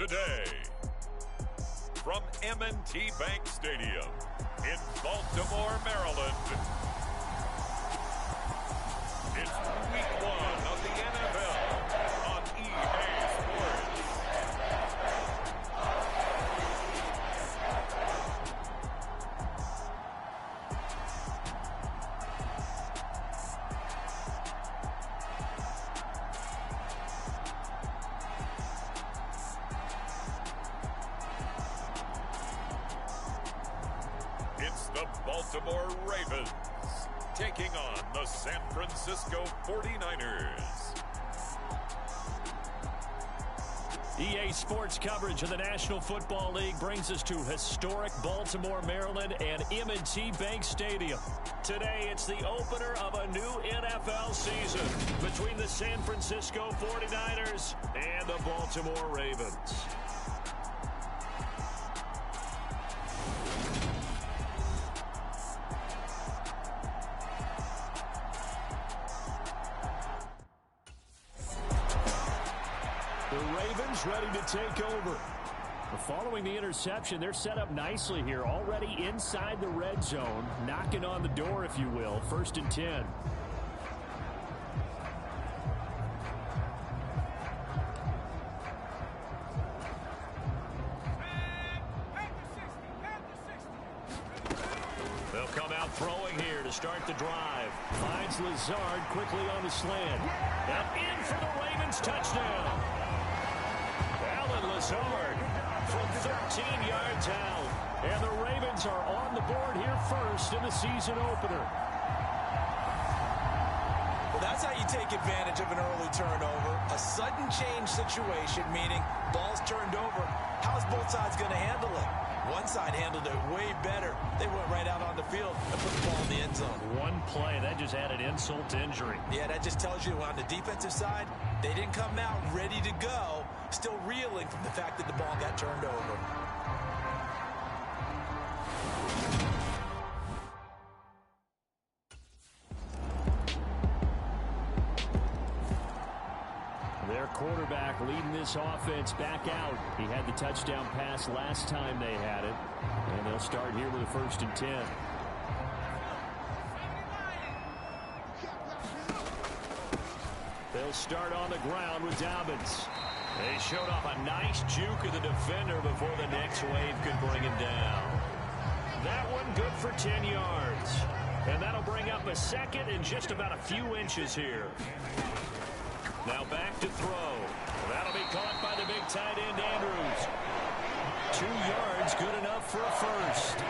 today. From M&T Bank Stadium in Baltimore, Maryland, it's Week 1 of the NFL on EA Sports. It's the Baltimore Ravens taking on the San Francisco 49ers. EA Sports coverage of the National Football League brings us to historic Baltimore, Maryland and M&T Bank Stadium. Today, it's the opener of a new NFL season between the San Francisco 49ers and the Baltimore Ravens. The Ravens ready to take over. Following the interception, they're set up nicely here, already inside the red zone, knocking on the door, if you will. 1st and 10. They'll come out throwing here to start the drive. Finds Lazard quickly on the slant. Up in for the Ravens touchdown. Allen Lazard from 13 yards out. And the Ravens are on the board here first in the season opener. Well, that's how you take advantage of an early turnover. A sudden change situation, meaning ball's turned over. How's both sides going to handle it? One side handled it way better. They went right out on the field and put the ball in the end zone. One play, that just added insult to injury. Yeah, that just tells you on the defensive side, they didn't come out ready to go, still reeling from the fact that the ball got turned over. Their quarterback leading this offense back out. He had the touchdown pass last time they had it. And they'll start here with a 1st and 10. They'll start on the ground with Dobbins. They showed off a nice juke of the defender before the next wave could bring him down. That one good for 10 yards. And that'll bring up a second and just about a few inches here. Now back to throw. That'll be caught by the big tight end, Andrews. 2 yards, good enough for a first.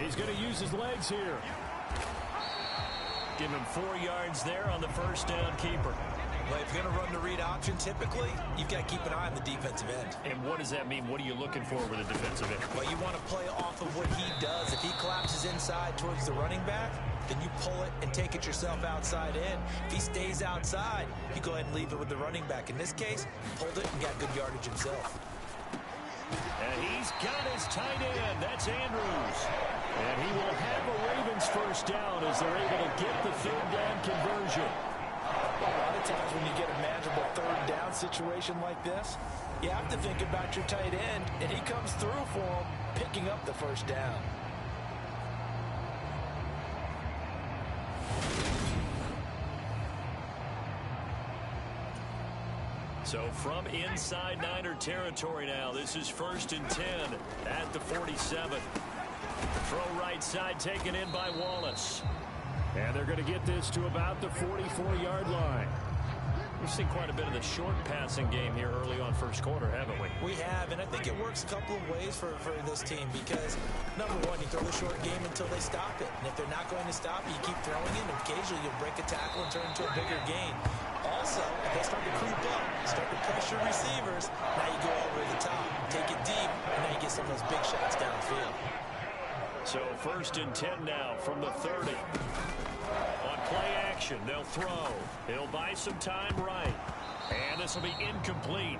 He's going to use his legs here. Give him 4 yards there on the first down keeper. Well, if you're going to run the read option, typically, you've got to keep an eye on the defensive end. And what does that mean? What are you looking for with a defensive end? Well, you want to play off of what he does. If he collapses inside towards the running back, then you pull it and take it yourself outside in. If he stays outside, you go ahead and leave it with the running back. In this case, he pulled it and got good yardage himself. And he's got his tight end. That's Andrews. And he will have a Ravens first down as they're able to get the 3rd down conversion. A lot of times when you get a manageable 3rd down situation like this, you have to think about your tight end, and he comes through for him, picking up the 1st down. So from inside Niner territory now, this is 1st and 10 at the 47. Throw right side taken in by Wallace. And they're going to get this to about the 44-yard line. We've seen quite a bit of the short passing game here early on first quarter, haven't we? We have, and I think it works a couple of ways for this team because, number one, you throw the short game until they stop it. And if they're not going to stop it, you keep throwing it, and occasionally you'll break a tackle and turn into a bigger gain. Also, if they start to creep up, start to pressure receivers, now you go over the top, take it deep, and now you get some of those big shots downfield. So 1st and 10 now from the 30. On play action, they'll throw. He'll buy some time right. And this will be incomplete.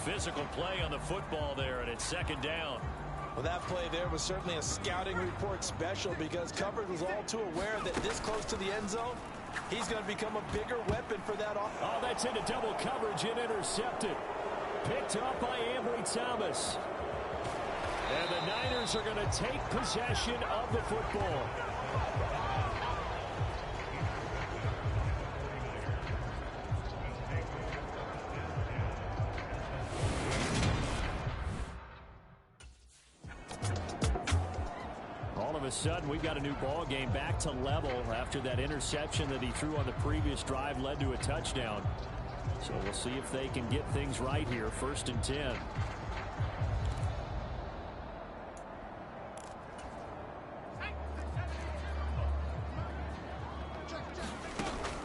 Physical play on the football there, and it's 2nd down. Well, that play there was certainly a scouting report special because coverage was all too aware that this close to the end zone, he's going to become a bigger weapon for that offense. Oh, that's into double coverage and intercepted. Picked up by Ambry Thomas. And the Niners are going to take possession of the football. All of a sudden, we've got a new ball game back to level after that interception that he threw on the previous drive led to a touchdown. So we'll see if they can get things right here. 1st and 10.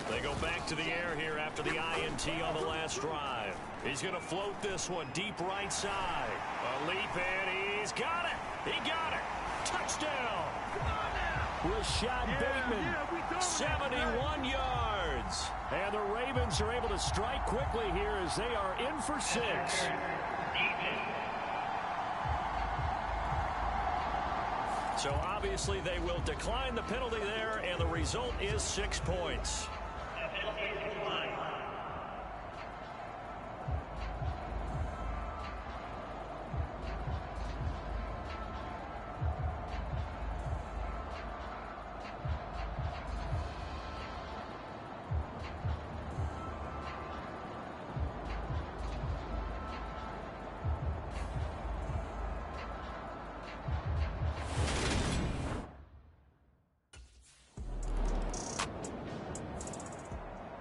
They go back to the air here after the INT on the last drive. He's going to float this one deep right side. A leap in. He's got it. He got it. Touchdown. Rashad Bateman, 71 yards. And the Ravens are able to strike quickly here as they are in for 6. So obviously they will decline the penalty there, and the result is 6 points.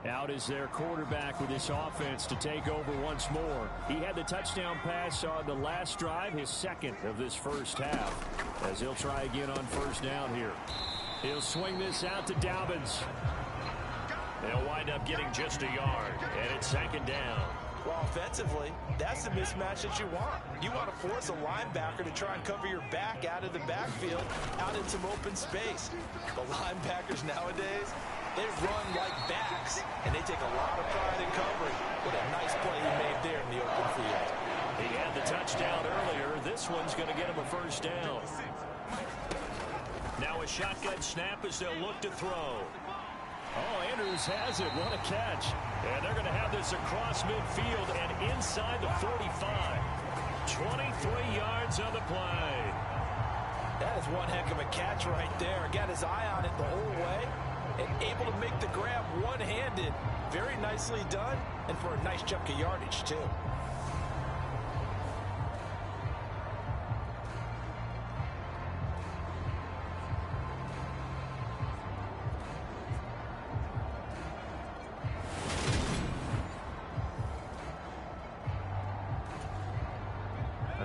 Out is their quarterback with this offense to take over once more. He had the touchdown pass on the last drive, his second of this first half, as he'll try again on 1st down here. He'll swing this out to Dobbins. They'll wind up getting just a yard, and it's 2nd down. Well, offensively, that's the mismatch that you want. You want to force a linebacker to try and cover your back out of the backfield, out in some open space. The linebackers nowadays, they run like backs, and they take a lot of pride in covering. What a nice play he made there in the open field. He had the touchdown earlier. This one's going to get him a 1st down. Now a shotgun snap as they'll look to throw. Oh, Andrews has it. What a catch. And they're going to have this across midfield and inside the 45. 23 yards on the play. That is one heck of a catch right there. Got his eye on it the whole way and able to make the grab one-handed. Very nicely done, and for a nice chunk of yardage, too.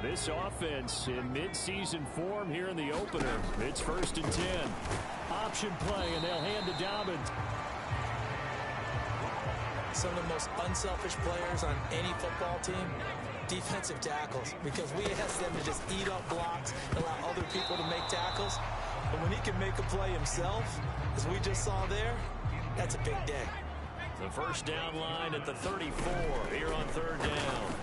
This offense in midseason form here in the opener. It's 1st and 10. Option play, and they'll hand to Dobbins. Some of the most unselfish players on any football team, defensive tackles, because we ask them to just eat up blocks, allow other people to make tackles. But when he can make a play himself, as we just saw there, that's a big day. The 1st down line at the 34 here on 3rd down.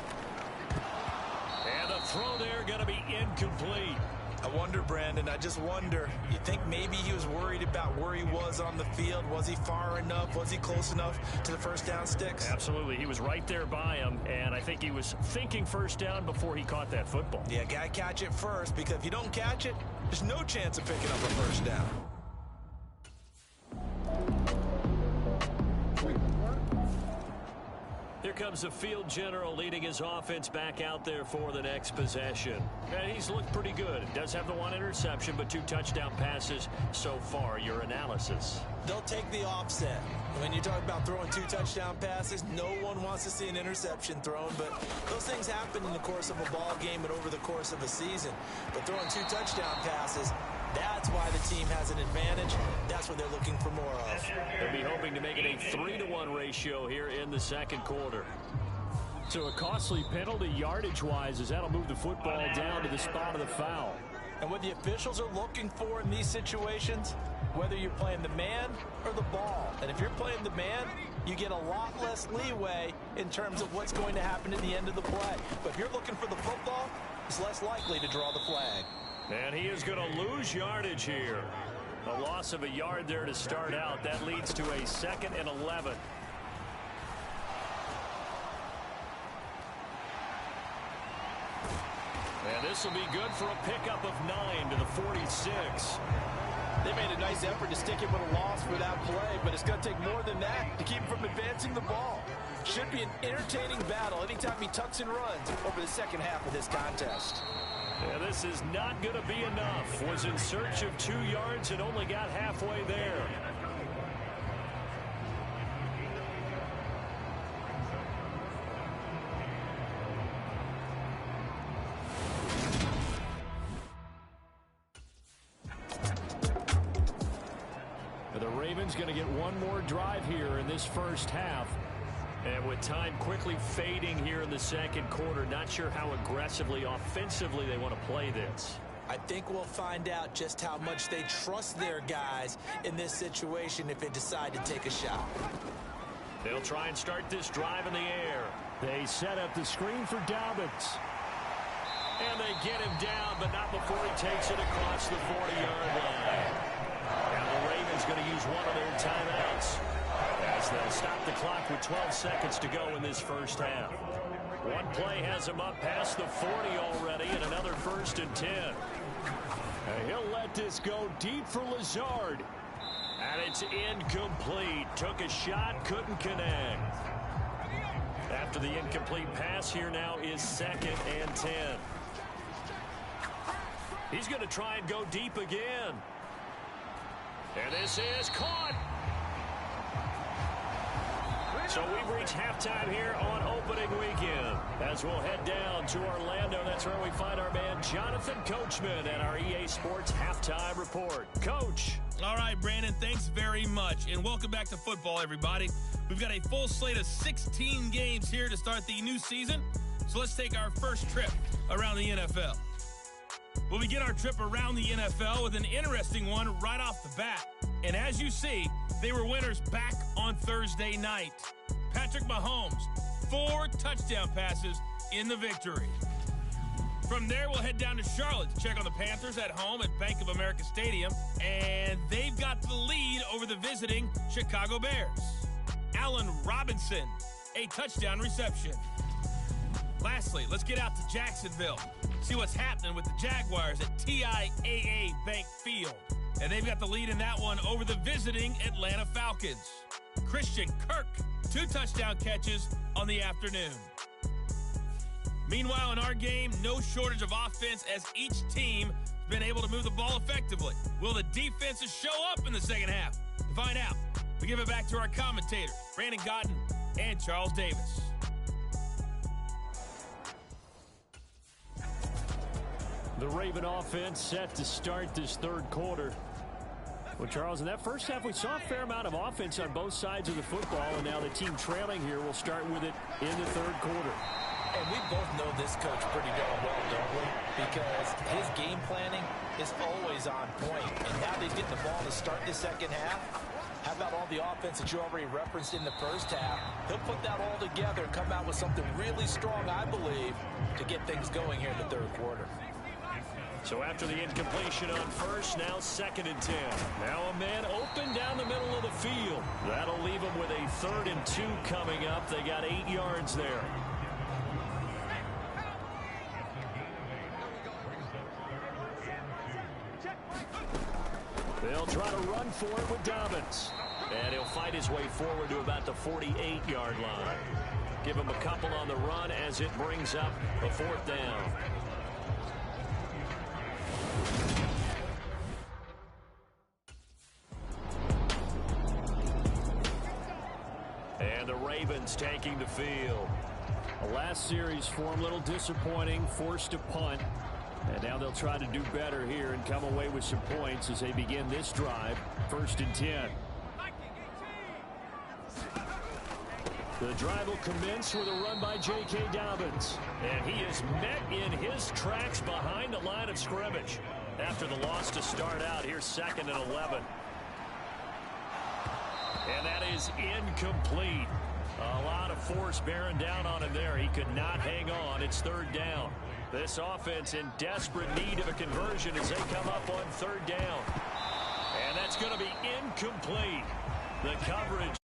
And the throw there going to be incomplete. I wonder, Brandon, I just wonder. You think maybe he was worried about where he was on the field? Was he far enough? Was he close enough to the 1st down sticks? Absolutely. He was right there by him, and I think he was thinking 1st down before he caught that football. Yeah, got to catch it first, because if you don't catch it, there's no chance of picking up a 1st down. Here comes the field general leading his offense back out there for the next possession. And he's looked pretty good. Does have the 1 interception, but 2 touchdown passes so far. Your analysis? They'll take the offset. When you talk about throwing 2 touchdown passes, no one wants to see an interception thrown, but those things happen in the course of a ball game and over the course of a season. But throwing 2 touchdown passes, that's why the team has an advantage. That's what they're looking for more of. They'll be hoping to make it a 3-to-1 ratio here in the 2nd quarter. So a costly penalty yardage-wise, as that'll move the football down to the spot of the foul. And what the officials are looking for in these situations, whether you're playing the man or the ball. And if you're playing the man, you get a lot less leeway in terms of what's going to happen at the end of the play. But if you're looking for the football, is less likely to draw the flag. And he is going to lose yardage here. A loss of a yard there to start out. That leads to a 2nd and 11. And this will be good for a pickup of 9 to the 46. They made a nice effort to stick him with a loss for that play, but it's going to take more than that to keep him from advancing the ball. Should be an entertaining battle anytime he tucks and runs over the second half of this contest. Yeah, this is not going to be enough. Was in search of 2 yards and only got halfway there. The Ravens going to get one more drive here in this first half. And with time quickly fading here in the second quarter, not sure how aggressively, offensively they want to play this. I think we'll find out just how much they trust their guys in this situation if they decide to take a shot. They'll try and start this drive in the air. They set up the screen for Dobbins. And they get him down, but not before he takes it across the 40-yard line. And the Ravens going to use one of their timeouts as they'll stop the clock with 12 seconds to go in this first half. One play has him up past the 40 already, and another 1st and 10. And he'll let this go deep for Lazard. And it's incomplete. Took a shot, couldn't connect. After the incomplete pass, here now is 2nd and 10. He's going to try and go deep again. And this is caught. So we've reached halftime here on opening weekend. As we'll head down to Orlando, that's where we find our man Jonathan Coachman at our EA Sports Halftime Report. Coach. All right, Brandon, thanks very much. And welcome back to football, everybody. We've got a full slate of 16 games here to start the new season. So let's take our first trip around the NFL. We'll begin our trip around the NFL with an interesting one right off the bat. And as you see, they were winners back on Thursday night. Patrick Mahomes, 4 touchdown passes in the victory. From there, we'll head down to Charlotte to check on the Panthers at home at Bank of America Stadium. And they've got the lead over the visiting Chicago Bears. Allen Robinson, a touchdown reception. Lastly, let's get out to Jacksonville. See what's happening with the Jaguars at TIAA Bank Field. And they've got the lead in that one over the visiting Atlanta Falcons. Christian Kirk, 2 touchdown catches on the afternoon. Meanwhile, in our game, no shortage of offense as each team has been able to move the ball effectively. Will the defenses show up in the second half? To find out, we give it back to our commentators, Brandon Gaudin and Charles Davis. The Raven offense set to start this third quarter. Well, Charles, in that first half, we saw a fair amount of offense on both sides of the football, and now the team trailing here will start with it in the third quarter. And we both know this coach pretty darn well, don't we? Because his game planning is always on point. And now he's getting the ball to start the second half. How about all the offense that you already referenced in the first half? He'll put that all together and come out with something really strong, I believe, to get things going here in the third quarter. So after the incompletion on first, now 2nd and 10. Now a man open down the middle of the field. That'll leave them with a 3rd and 2 coming up. They got 8 yards there. They'll try to run for it with Dobbins. And he'll fight his way forward to about the 48-yard line. Give him a couple on the run as it brings up a 4th down. And the Ravens taking the field. The last series for them, a little disappointing, forced to punt. And now they'll try to do better here and come away with some points as they begin this drive. 1st and 10. The drive will commence with a run by J.K. Dobbins. And he is met in his tracks behind the line of scrimmage. After the loss to start out, here's 2nd and 11. And that is incomplete. A lot of force bearing down on him there. He could not hang on. It's third down. This offense in desperate need of a conversion as they come up on third down. And that's going to be incomplete. The coverage